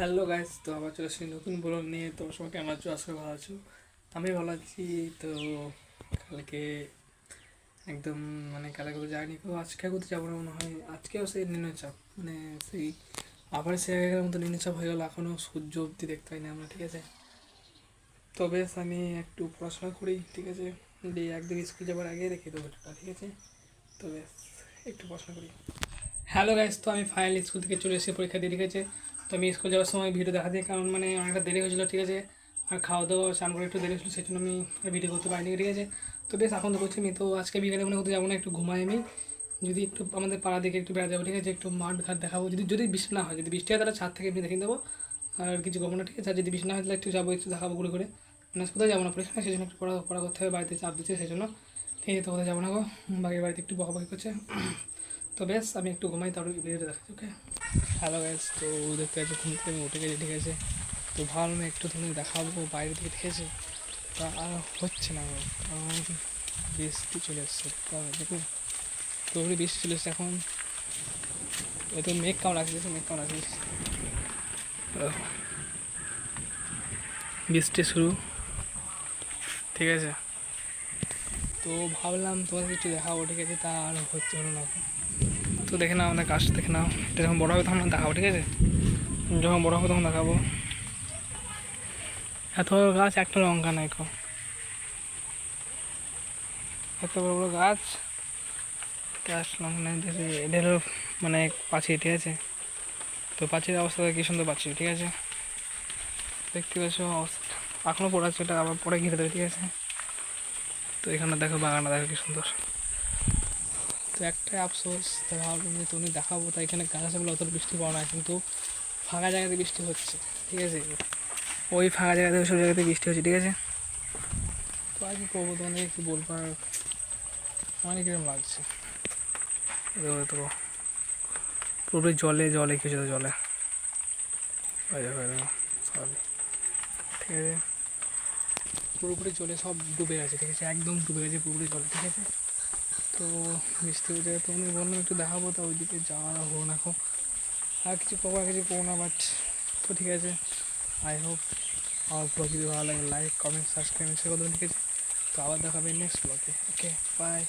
Hello guys, তো আবার চলে আসছি নতুন ব্লগ নিয়ে। তো সবাই কেমন আছো? আজকে ভালো আছো? আমি ভালো আছি। তো কালকে একদম কালকে কোথাও যাইনি, তো আজকে কোথাও যাবো না মনে হয়। আজকেও সেই নিম্নচাপ, সেই আবার সে আগের মতো নিম্নচাপ হয়ে গেলো। এখনও সূর্য অবধি দেখতে পাই না আমরা, ঠিক আছে? তো বেশ, আমি একটু পড়াশোনা করি, ঠিক আছে? দিয়ে একদিন স্কুল যাবার আগে রেখে দেবো ভিডিওটা, ঠিক আছে? তো বেশ, একটু পড়াশোনা করি। হ্যালো গাইস, তো আমি ফাইনাল স্কুল থেকে চলে এসে পরীক্ষা দিয়ে রেখেছে। তো আমি স্কুল যাওয়ার সময় ভিডিও দেখা দিই, কারণ অনেকটা দেরি হয়েছিলো, ঠিক আছে? আর খাওয়া দাওয়া চান করে একটু দেরি হয়েছিলো, সেই জন্য আমি ভিডিও করতে পারিনি, ঠিক আছে? তো বেশ, এখন তো করছি আমি। তো আজকে বিকালে কোথাও যাবো না, একটু ঘুমাই আমি। যদি একটু আমাদের পাড়া দিকে একটু বেড়া যাবো, ঠিক আছে? একটু মাঠ ঘাট দেখাবো। যদি যদি বৃষ্টি না হয়, যদি বৃষ্টি হয় তাহলে ছাদ থেকে এমনি দেখিয়ে দেবো। আর কিছু করবো না, ঠিক আছে? আর যদি বৃষ্টি না হয় তাহলে একটু যাবো, একটু দেখাবো ঘুরে ঘুরে। কোথাও যাবো না, পরীক্ষা সেই জন্য একটু পড়া করতে হবে, বাড়িতে চাপ দিচ্ছে সেই জন্য। ঠিক আছে, তো কোথাও যাবো না গো। বাড়িতে একটু বকাবকি করছে। তো বেশ, আমি একটু ঘুমাই, তারপর ভিডিওটা দেখাচ্ছি, ওকে? হ্যালো গাইস, তো দেখতে পাচ্ছি ঘুম থেকে আমি উঠে গেছি, ঠিক আছে? তো ভাবলাম একটু তুমি দেখাবো বাইরে থেকে, ঠিক আছে? তা আর হচ্ছে না গো, কারণ বৃষ্টি চলে এসছে, দেখুন তো বৃষ্টি চলে এসছে এখন। তো মেঘ কেমন রাখছিস, মেঘ কেমন রাখছিস, বৃষ্টি শুরু, ঠিক আছে? তো ভাবলাম তোমাদের একটু দেখাবো, ঠিক আছে? তা আর হচ্ছে হলো না। তো দেখে নাও, আমাদের গাছ দেখে নাও। এটা যখন বড় হবে তখন দেখাবো, ঠিক আছে? যখন বড় হবে তখন দেখাবো। এত বড় গাছ, একটা লঙ্কা নাই কো, এত বড় বড় গাছ। আসলাম এটা হলো পাখি, ঠিক আছে? তো পাখির অবস্থা কি সুন্দর পাচ্ছি, ঠিক আছে? দেখতে পাচ্ছ অবস্থা, এখনও পড়ে আছে, এটা আবার পরে ঘিরে দেবে, ঠিক আছে? তো এখানে দেখো বাগানটা, দেখো কি সুন্দর। তো একটাই আফসোস, তা ভাবলাম যে তুমি দেখাবো, তাই এখানে গাছগুলো অত বৃষ্টি পড়ে না, কিন্তু ফাঁকা জায়গাতে বৃষ্টি হচ্ছে, ঠিক আছে? ওই ফাঁকা জায়গাতে, সব জায়গাতে বৃষ্টি হচ্ছে, ঠিক আছে? তো আর কি করবো, তোমাদেরকে কী বলবো আর, আমার কিরকম লাগছে। তো পুরোপুরি জলে জলে কিছু জলে, ওই দেখো সব, ঠিক আছে? পুরোপুরি জলে সব ডুবে গেছে, ঠিক আছে? একদম ডুবে গেছে পুরোপুরি জলে, ঠিক আছে? তো বৃষ্টি হয়ে যায়, তো আমি বললাম একটু দেখাবো, তো ওইদিকে যাওয়া হলো না এখন। আর কিছু করবো, আর কিছু করবো না, বাট তো ঠিক আছে। আই হোপ আমার ব্লগ যদি ভালো লাগে, লাইক কমেন্ট সাবস্ক্রাইব সে কথা, ঠিক আছে? তো আবার দেখাবে নেক্সট ব্লগে, ওকে, বাই।